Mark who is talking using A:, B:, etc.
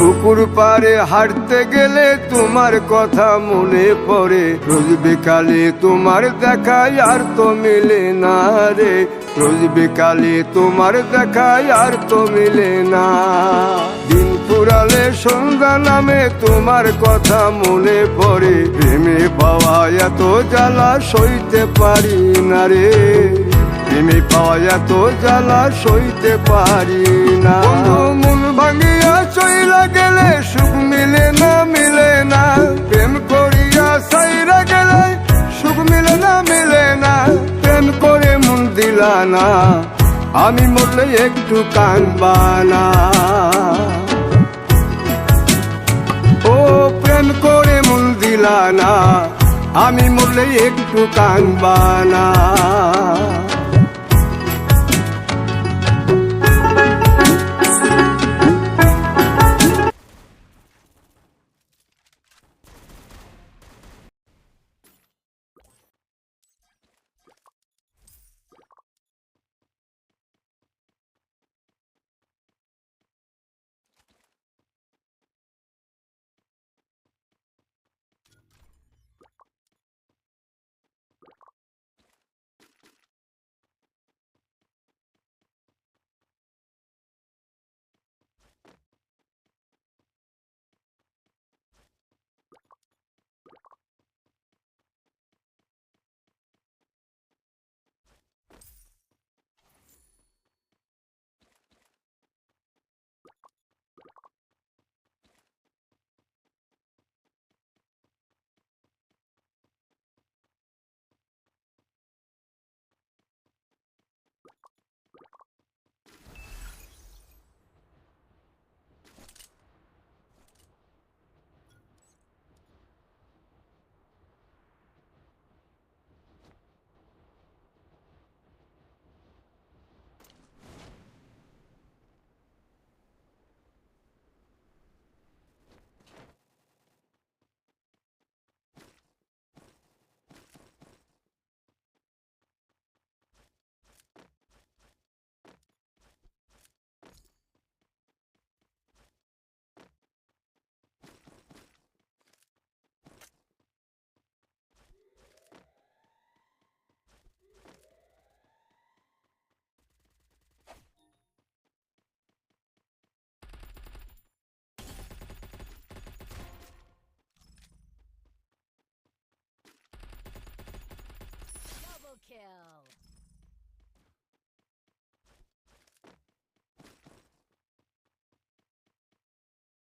A: পুকুর পাড়ে হাঁটতে গেলে তোমার কথা মনে পড়ে, রোজ বিকালে তোমার দেখায় আর তো মিলে না রে, রোজ বিকালে তোমার দেখায় আর তো মিলে না। দিন ফুরালে সন্ধ্যা নামে তোমার কথা মনে পড়ে, প্রেমে পাওয়া এত জ্বালা সইতে পারি না রে, প্রেমে পাওয়া এত জ্বালা সইতে পারি না। মন ভাঙিয়া চইলা গেলে সুখ মিলে না, মিলে না, প্রেম করিয়া সাইরা গেলে সুখ মিলে না, মিলে না, প্রেম করে মন দিলা না, আমি মরলে একটু কাঁদবা না। ও প্রেম করে মন দিলা না, আমি মরলে একটু কাঁদবা না।